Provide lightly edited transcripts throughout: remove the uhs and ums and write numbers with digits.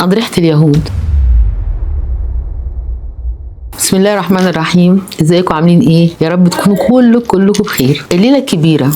أضرحة اليهود. بسم الله الرحمن الرحيم. ازيكم عاملين ايه؟ يا رب تكونوا كلكم بخير. الليلة الكبيرة،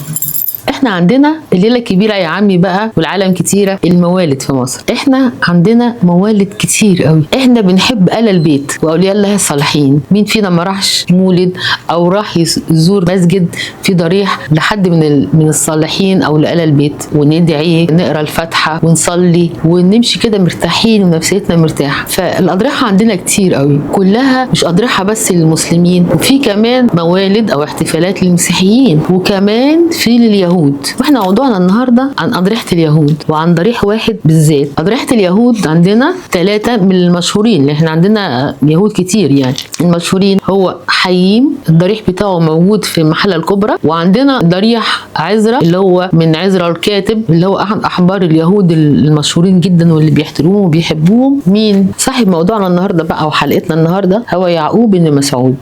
احنا عندنا الليله الكبيره يا عمي بقى، والعالم كتيره الموالد في مصر. احنا عندنا موالد كتير قوي. احنا بنحب آل البيت واولياء الله الصالحين. مين فينا ما راحش مولد او راح يزور مسجد في ضريح لحد من الصالحين او لآل البيت، وندعي نقرا الفاتحه ونصلي ونمشي كده مرتاحين ونفسيتنا مرتاحه. فالاضرحه عندنا كتير قوي، كلها مش اضرحه بس للمسلمين، وفي كمان موالد او احتفالات للمسيحيين، وكمان في لليهود. واحنا موضوعنا النهارده عن أضرحة اليهود، وعن ضريح واحد بالذات. أضرحة اليهود عندنا 3 من المشهورين، اللي احنا عندنا يهود كتير يعني. المشهورين هو حييم، الضريح بتاعه موجود في المحلة الكبرى، وعندنا ضريح عزرا اللي هو من عزرا الكاتب، اللي هو احد احبار اليهود المشهورين جدا واللي بيحترموهم وبيحبوهم. مين صاحب موضوعنا النهارده بقى وحلقتنا النهارده؟ هو يعقوب بن مسعود،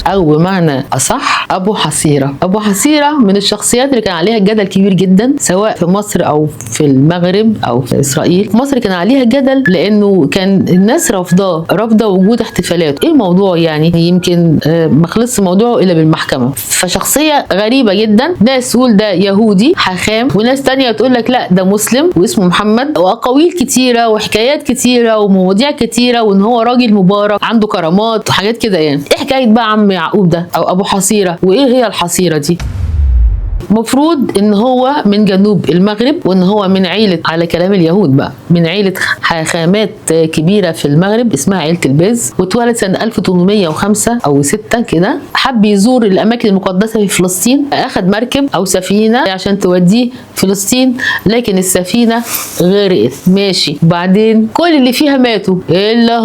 أو بمعنى أصح أبو حصيرة. أبو حصيرة من الشخصيات اللي كان عليها جدل كبير جدا، سواء في مصر أو في المغرب أو في إسرائيل. في مصر كان عليها جدل لأنه كان الناس رافضة وجود احتفالات. إيه الموضوع يعني؟ يمكن ما خلصش موضوعه إلا بالمحكمة. فشخصية غريبة جدا، ناس تقول ده يهودي حاخام، وناس تانية تقول لك لا ده مسلم واسمه محمد، وأقاويل كتيرة وحكايات كتيرة ومواضيع كتيرة، وإن هو راجل مبارك عنده كرامات وحاجات كده يعني. إيه حكاية بقى عم يعقوب ده او ابو حصيره؟ وايه هي الحصيره دي؟ مفروض ان هو من جنوب المغرب، وان هو من عيله، على كلام اليهود بقى، من عيله حاخامات كبيره في المغرب اسمها عيله الباز، واتولد سنه 1805 او 6 كده. حب يزور الاماكن المقدسه في فلسطين، اخذ مركب او سفينه عشان توديه فلسطين، لكن السفينه غرقت. ماشي، بعدين كل اللي فيها ماتوا الا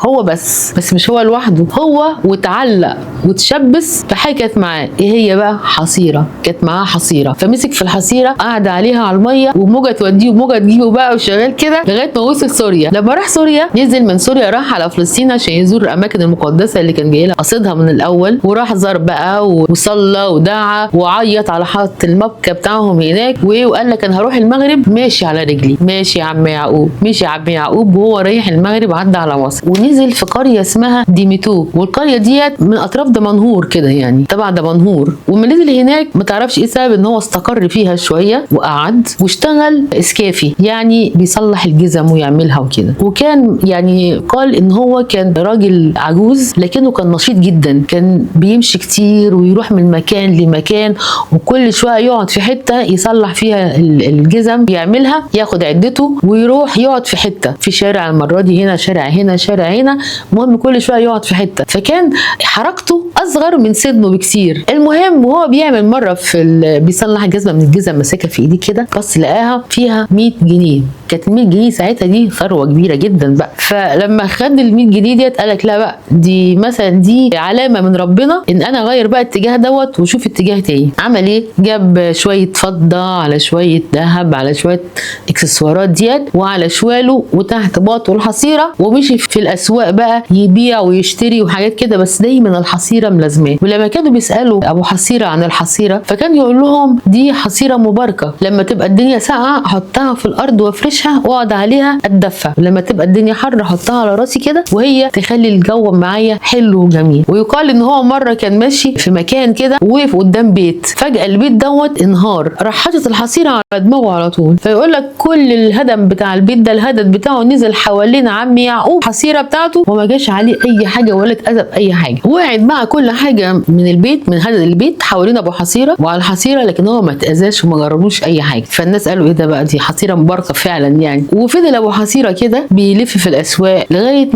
هو بس مش هو لوحده، هو واتعلق وتشبث بحاجه كانت معاه. ايه هي بقى؟ حصيره. كانت معاه حصيره، فمسك في الحصيره، قعد عليها على الميه، وموجه توديه وموجه تجيبه بقى، وشغال كده لغايه ما وصل سوريا. لما راح سوريا، نزل من سوريا راح على فلسطين عشان يزور الاماكن المقدسه اللي كان جاي لها قصدها من الاول، وراح زار بقى وصلى ودعا وعيط على حاره المبكى بتاعهم هناك، وقال لك انا هروح المغرب ماشي على رجلي. ماشي يا عم يعقوب. مشي يا عم يعقوب وهو رايح المغرب، عدى على مصر ونزل في قريه اسمها ديميتو، والقريه ديت من اطراف دمنهور كده يعني، تبع دمنهور. ومن نزل هناك ما تعرفش ايه السبب، ان هو استقر فيها شويه وقعد واشتغل اسكافي، يعني بيصلح الجزم ويعملها وكده. وكان يعني قال ان هو كان راجل عجوز، لكنه كان نشيط جدا، كان بيمشي كتير ويروح من مكان لمكان، وكل شويه يقعد في حته يصلح فيها الجزم، يعملها، ياخد عدته ويروح يقعد في حته، في شارع المره دي هنا، شارع هنا، شارع هنا، المهم كل شويه يقعد في حته. فكان حركته اصغر من سنه بكتير. المهم وهو بيعمل مره بيصلح جزمه من الجزم، ماسكها في ايديه كده، بص لقاها فيها 100 جنيه. كانت 100 جنيه ساعتها دي ثروه كبيره جدا بقى. فلما خد ال 100 جنيه ديت قال لك لا بقى، دي مثلا دي علامه من ربنا ان انا اغير بقى الاتجاه دوت واشوف اتجاه تاني. عمل ايه؟ جاب شويه فضه على شويه ذهب على شويه اكسسوارات ديت وعلى شواله وتحت باطه الحصيره، ومشي في الاسواق بقى يبيع ويشتري وحاجات كده، بس دايما الحصيره ملازماه. ولما كانوا بيسالوا ابو حصيره عن الحصيره، فكان يقول لهم دي حصيره مباركه، لما تبقى الدنيا ساقعه احطها في الارض وافرشها واقعد عليها اتدفى، ولما تبقى الدنيا حر احطها على راسي كده، وهي تخلي الجو معايا حلو وجميل. ويقال ان هو مره كان ماشي في مكان كده ووقف قدام بيت، فجاه البيت دوت انهار، راح حاطط الحصيره على دماغه على طول. فيقول لك كل الهدم بتاع البيت ده، الهدد بتاعه نزل حوالين عم يعقوب الحصيره بتاعته، وما جاش عليه اي حاجه ولا اتاذى باي حاجه. وقعت بقى كل حاجه من البيت، من هدد البيت حوالين ابو حصيره وعلى الحصيره، لكن هو ما اتاذاش وما جربوش اي حاجه. فالناس قالوا ايه ده بقى، دي حصيره مباركه فعلا يعني. وفضل ابو حصيره كده بيلف في الاسواق لغايه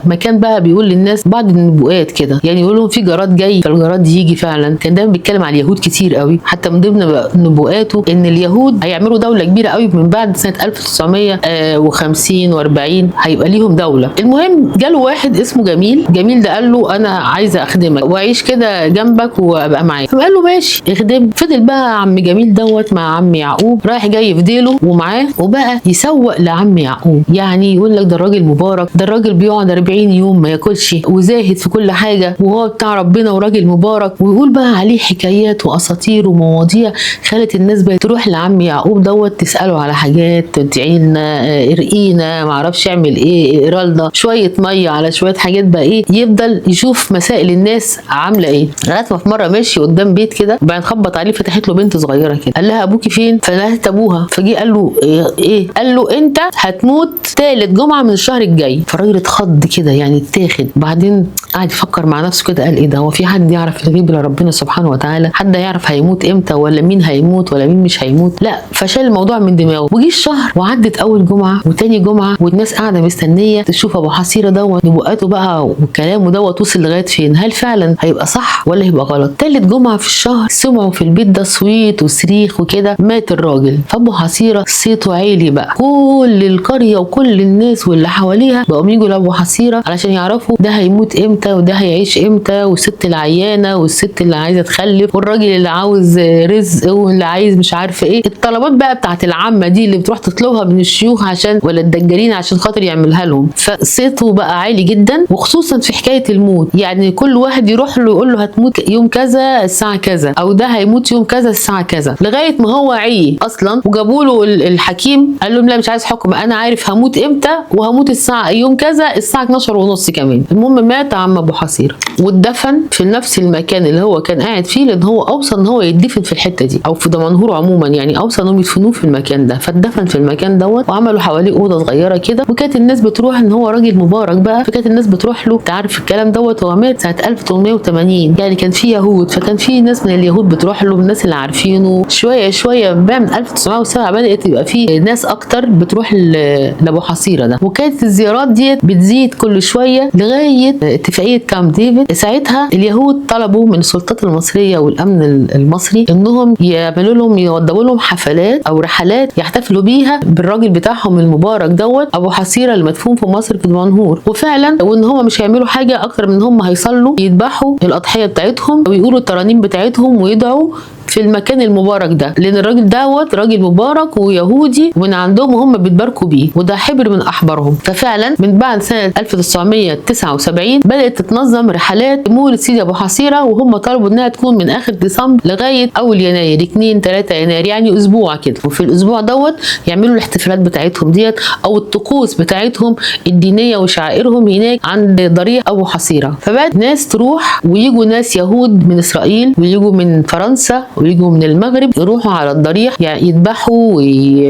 ما كان بقى بيقول للناس بعض النبوءات كده، يعني يقول لهم في جراد جاي، فالجراد يجي فعلا. كان دايما بيتكلم على اليهود كتير قوي، حتى من ضمن نبوءاته ان اليهود هيعملوا دوله كبيره قوي من بعد سنه 1950 و40 هيبقى ليهم دوله. المهم جاله واحد اسمه جميل ده قال له انا عايزه اخدمك واعيش كده جنبك وابقى معاك. فقال له ماشي اخدم. فضل بقى عم جميل دوت مع عم يعقوب رايح جاي في ديله ومعاه، وبقى يسوق لعم يعقوب، يعني يقول لك ده الراجل مبارك، ده الراجل بيقعد 40 يوم ما ياكلش وزاهد في كل حاجه وهو بتاع ربنا وراجل مبارك، ويقول بقى عليه حكايات واساطير ومواضيع خلت الناس بقى تروح لعم يعقوب دوت تساله على حاجات، تدعي لنا، ارقينا، ما اعرفش اعمل ايه، اقرا لنا شويه ميه على شويه حاجات، بقى ايه يفضل يشوف مسائل الناس عامله ايه. لغايه ما في مره ماشي قدام بيت كده وبعدين خبط عليه، فتحت له بنت صغيره كده، قال لها ابوكي فين؟ فنهت ابوها، فجي قال له ايه؟ قال له انت هتموت ثالث جمعه من الشهر الجاي. فالراجل اتخض كده يعني اتاخد، بعدين قعد يفكر مع نفسه كده، قال ايه ده، هو في حد يعرف الغيب الا ربنا سبحانه وتعالى؟ حد يعرف هيموت امتى ولا مين هيموت ولا مين مش هيموت؟ لا. فشال الموضوع من دماغه. وجي الشهر وعدت اول جمعه وتاني جمعه والناس قاعده مستنيه تشوف ابو حصيره دوت نبوءاته بقى وكلامه دوت وصل لغايه فين، هل فعلا هيبقى صح ولا هيبقى غلط. تالت جمعه في الشهر سمعوا في البيت ده صويت وصريخ وكده، مات الراجل. فابو حصيره صيته عالي بقى، كل القريه وكل الناس واللي حواليها بقوا يجوا لابو حصيره علشان يعرفوا ده هيموت امتى وده هيعيش امتى، والست العيانه والست اللي عايزه تخلف والراجل اللي عاوز رزق واللي عايز مش عارفه ايه، الطلبات بقى بتاعت العامه دي اللي بتروح تطلبها من الشيوخ عشان ولا الدجالين عشان خاطر يعملها لهم. فصيته بقى عالي جدا، وخصوصا في حكايه الموت، يعني كل واحد يروح له يقول له هتموت يوم كذا الساعه كذا، او ده هيموت يوم كذا الساعه كذا، لغايه ما هو عي اصلا وجابوا له الحكيم قال لهم لا مش عايز حكم، انا عارف هموت امتى وهموت الساعه يوم كذا الساعه 12:30 كمان. المهم مات عم ابو حصيره واتدفن في نفس المكان اللي هو كان قاعد فيه، لان هو اوصى ان هو يدفن في الحته دي او في دمنهور عموما، يعني اوصى انهم يدفنوه في المكان ده، فاتدفن في المكان دوت وعملوا حواليه اوضه صغيره كده، وكانت الناس بتروح ان هو راجل مبارك بقى، فكانت الناس بتروح له. انت عارف الكلام دوت هو مات سنه 1880، يعني كان في يهود، فكان في ناس من اليهود بتروح له، الناس اللي عارفينه. شويه شويه بقى من 1907 بدات يبقى في ناس اكتر بتروح لابو حصيره ده، وكانت الزيارات ديت بتزيد كل شويه لغايه اتفاقيه كامب ديفيد. ساعتها اليهود طلبوا من السلطات المصريه والامن المصري انهم يعملوا لهم يوضبوا لهم حفلات او رحلات يحتفلوا بيها بالراجل بتاعهم المبارك دوت ابو حصيره اللي مدفون في مصر في دمنهور. وفعلا وان هم مش هيعملوا حاجه اكتر من هم هيصلوا يذبحوا الاضحيه بتاعتهم ويقولوا الترانيم بتاعتهم ويدعوا في المكان المبارك ده، لان الراجل دوت راجل مبارك ويهودي ومن عندهم وهم بيتباركوا بيه، وده حبر من احبارهم. ففعلا من بعد سنه 1979 بدات تتنظم رحلات مولد سيدي ابو حصيره، وهم طلبوا انها تكون من اخر ديسمبر لغايه اول يناير، 2 3 يناير، يعني اسبوع كده. وفي الاسبوع دوت يعملوا الاحتفالات بتاعتهم ديت او الطقوس بتاعتهم الدينيه وشعائرهم هناك عند ضريح ابو حصيره. فبقت ناس تروح ويجوا ناس يهود من اسرائيل ويجوا من فرنسا ويجوا من المغرب يروحوا على الضريح يعني يذبحوا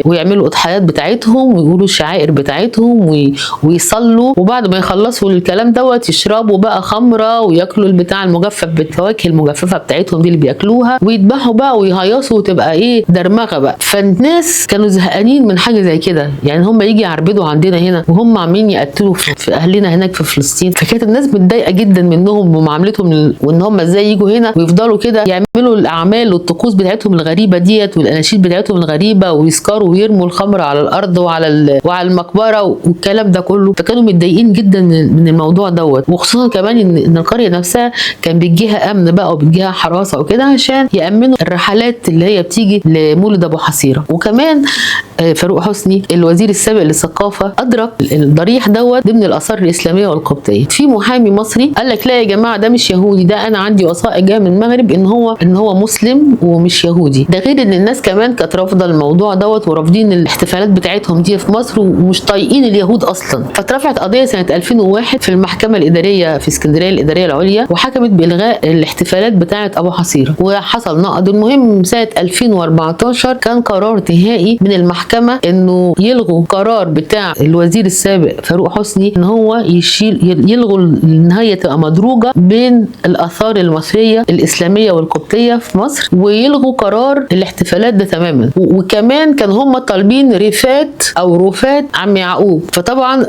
ويعملوا اضحيات بتاعتهم ويقولوا الشعائر بتاعتهم ويصلوا، وبعد ما يخلصوا الكلام دوت يشربوا بقى خمره وياكلوا البتاع المجفف بالفواكه المجففه بتاعتهم دي اللي بياكلوها، ويذبحوا بقى ويهيصوا وتبقى ايه درمغه بقى. فالناس كانوا زهقانين من حاجه زي كده، يعني هم يجي يعربدوا عندنا هنا وهم عاملين يقتلوا في اهلنا هناك في فلسطين. فكانت الناس متضايقه جدا منهم ومعاملتهم، وان هم ازاي يجوا هنا ويفضلوا كده يعملوا الاعمال والطقوس بتاعتهم الغريبه ديت والاناشيد بتاعتهم الغريبه ويسكروا ويرموا الخمر على الارض وعلى المقبره والكلام ده كله. فكانوا متضايقين جدا من الموضوع دوت، وخصوصا كمان ان القريه نفسها كان بيجيها امن بقى وبيجيها حراسه وكده عشان يامنوا الرحلات اللي هي بتيجي لمولد ابو حصيره. وكمان فاروق حسني الوزير السابق للثقافه ادرك الضريح دوت ضمن الاثار الاسلاميه والقبطيه. في محامي مصري قال لك لا يا جماعه ده مش يهودي، ده انا عندي وثائق جايه من المغرب ان هو مسلم ومش يهودي. ده غير ان الناس كمان كانت رافضه الموضوع دوت ورافضين الاحتفالات بتاعتهم دي في مصر ومش طايقين اليهود اصلا. فاترفعت قضيه سنه 2001 في المحكمه الاداريه في اسكندريه الاداريه العليا وحكمت بالغاء الاحتفالات بتاعه ابو حصيره وحصل نقض. المهم سنه 2014 كان قرار نهائي من المحكمه انه يلغوا قرار بتاع الوزير السابق فاروق حسني ان هو يلغوا النهايه تبقى مدروجه بين الاثار المصريه الاسلاميه والقبطيه في مصر، ويلغوا قرار الاحتفالات ده تماما. وكمان كان هم طالبين رفات عم يعقوب. فطبعا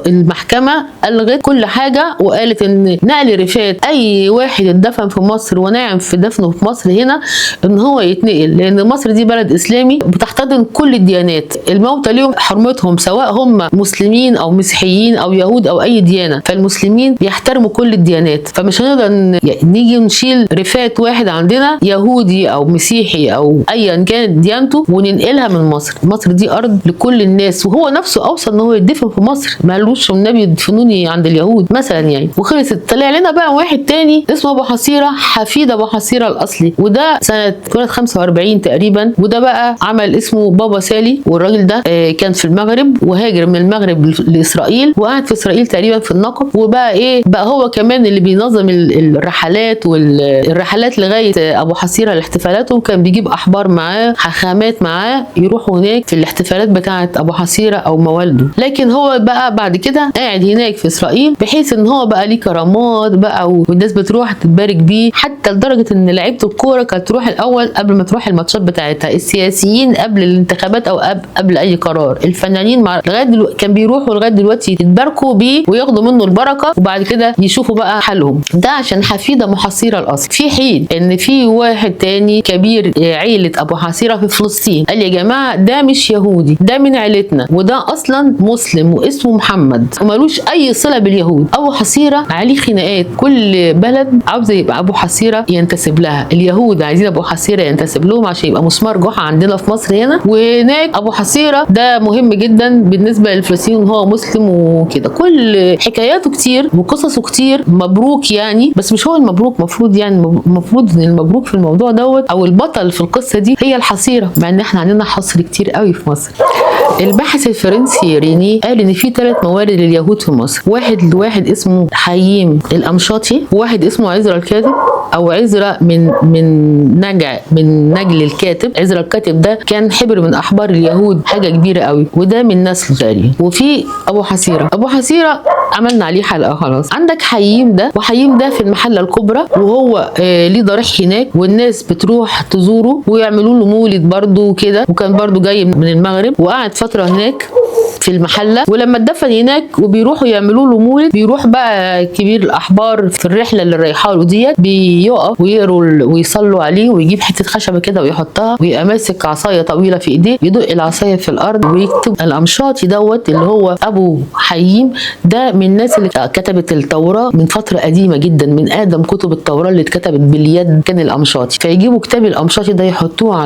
المحكمه الغت كل حاجه وقالت ان نقل رفات اي واحد اتدفن في مصر وناعم في دفنه في مصر هنا ان هو يتنقل، لان مصر دي بلد اسلامي بتحتضن كل الديانات، الموتى ليهم حرمتهم سواء هم مسلمين او مسيحيين او يهود او اي ديانه، فالمسلمين بيحترموا كل الديانات. فمش هنقدر نيجي نشيل رفات واحد عندنا يهود يهودي او مسيحي او ايا كانت ديانته وننقلها من مصر. مصر دي ارض لكل الناس، وهو نفسه اوصى ان هو يدفن في مصر، ما قالوش النبي يدفنوني عند اليهود مثلا يعني. وخلصت. طلع لنا بقى واحد تاني اسمه ابو حصيره، حفيد ابو حصيره الاصلي، وده سنه 45 تقريبا. وده بقى عمل اسمه بابا سالي، والراجل ده كان في المغرب وهاجر من المغرب لاسرائيل وقعد في اسرائيل تقريبا في النقب. وبقى ايه بقى هو كمان اللي بينظم الرحلات والرحلات لغايه ابو حصيره الاحتفالات، وكان بيجيب احبار معاه حخامات معاه يروحوا هناك في الاحتفالات بتاعه ابو حصيره او موالده. لكن هو بقى بعد كده قاعد هناك في اسرائيل بحيث ان هو بقى ليه كرامات بقى والناس بتروح تتبارك بيه، حتى لدرجه ان لعيبه الكوره كانت تروح الاول قبل ما تروح الماتشات بتاعتها، السياسيين قبل الانتخابات او قبل اي قرار، الفنانين لغايه دلوقتي كان بيروحوا لغايه دلوقتي يتباركوا بيه وياخدوا منه البركه وبعد كده يشوفوا بقى حالهم. ده عشان حفيد ابو حصيره الاصل. في حين ان في واحد تاني كبير عيله ابو حصيره في فلسطين قال يا جماعه ده مش يهودي، ده من عيلتنا وده اصلا مسلم واسمه محمد ومالوش اي صله باليهود. ابو حصيره عليه خناقات، كل بلد عاوزه يبقى ابو حصيره ينتسب لها، اليهود عايزين ابو حصيره ينتسب لهم عشان يبقى مسمار جحا عندنا في مصر هنا، وهناك ابو حصيره ده مهم جدا بالنسبه للفلسطينيين وهو مسلم وكده. كل حكاياته كتير وقصصه كتير. مبروك يعني، بس مش هو المبروك، مفروض يعني المفروض ان المبروك في الموضوع دوت او البطل في القصه دي هي الحصيره، مع ان احنا عندنا حصر كتير قوي في مصر. الباحث الفرنسي ريني قال ان في 3 موارد لليهود في مصر، واحد اسمه حييم الامشاطي، وواحد اسمه عزرا الكاتب او عزرا من نجل الكاتب. عزرا الكاتب ده كان حبر من احبار اليهود، حاجه كبيره قوي، وده من نسل تقريبا. وفي ابو حصيره عملنا عليه حلقه خلاص. عندك حييم ده، وحييم ده في المحله الكبرى وهو ليه ضريح هناك والناس بتروح تزوره ويعملوا له مولد برده كده، وكان برده جاي من المغرب وقعد فتره هناك في المحله. ولما اتدفن هناك وبيروحوا يعملوا له مولد، بيروح بقى كبير الاحبار في الرحله اللي رايحه له ديت بيقف ويقروا ويصلوا عليه ويجيب حته خشبه كده ويحطها ويبقى ماسك عصايه طويله في ايديه يدق العصايه في الارض ويكتب. الامشاطي دوت اللي هو ابو حييم ده من الناس اللي كتبت التوراه من فتره قديمه جدا، من ادم كتب التوراه اللي اتكتبت باليد كان الامشاطي. فيجيبوا كتاب الامشاطي ده يحطوه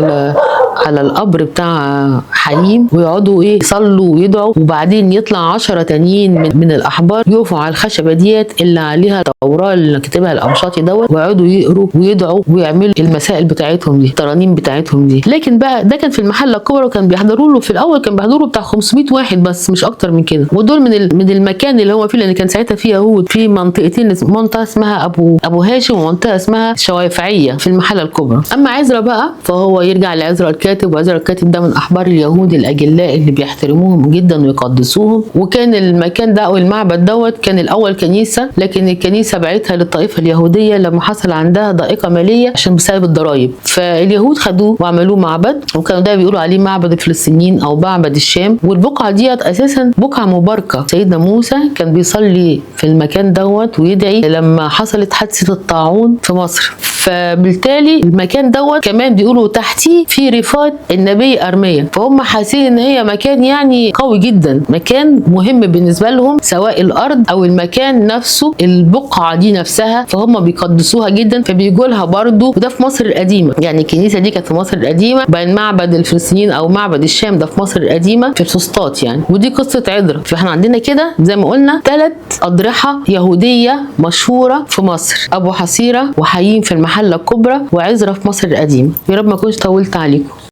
على القبر بتاع حييم ويقعدوا يصلوا ويدعوا، وبعدين يطلع 10 تانيين من الاحبار يقفوا على الخشبه ديت اللي عليها التوراه اللي كتبها الامشاطي دوت ويقعدوا يقروا ويدعوا ويعملوا المسائل بتاعتهم دي، الترانيم بتاعتهم دي. لكن بقى ده كان في المحله الكبرى وكان بيحضروا له في الاول، كان بيحضروا بتاع 500 واحد بس مش اكتر من كده، ودول من المكان اللي هو فيه، لان كان ساعتها فيه يهود في منطقتين، منطقه اسمها ابو هاشم ومنطقه اسمها شوافعيه في المحله الكبرى. اما عزرا بقى فهو يرجع لعزرا الكاتب، وعزرا الكاتب ده من احبار اليهود الاجلاء اللي بيحترموهم جدا ويقدسوهم. وكان المكان ده او المعبد دوت كان الاول كنيسه، لكن الكنيسه باعتها للطائفه اليهوديه لما حصل عندها ضائقه ماليه عشان بسبب الضرائب، فاليهود خدوه وعملوه معبد، وكانوا ده بيقولوا عليه معبد الفلسطينيين او معبد الشام. والبقعه ديت اساسا بقعه مباركه، سيدنا موسى كان بيصلي في المكان دوت ويدعي لما حصلت حادثه الطاعون في مصر، فبالتالي المكان دوت كمان بيقولوا تحتيه في رفات النبي ارميا، فهم حاسين ان هي مكان يعني قوي جدا، مكان مهم بالنسبه لهم سواء الارض او المكان نفسه، البقعه دي نفسها فهم بيقدسوها جدا، فبيجوا لها برضه. وده في مصر القديمه، يعني الكنيسه دي كانت في مصر القديمه، بين معبد الفلسطينيين او معبد الشام ده في مصر القديمه في الفسطاط يعني. ودي قصه عذرا. فاحنا عندنا كده زي ما قلنا 3 اضرحه يهوديه مشهوره في مصر، ابو حصيره وحييم في المحله الكبرى وعزرا في مصر القديمه. يا رب ما اكونش طولت عليكم.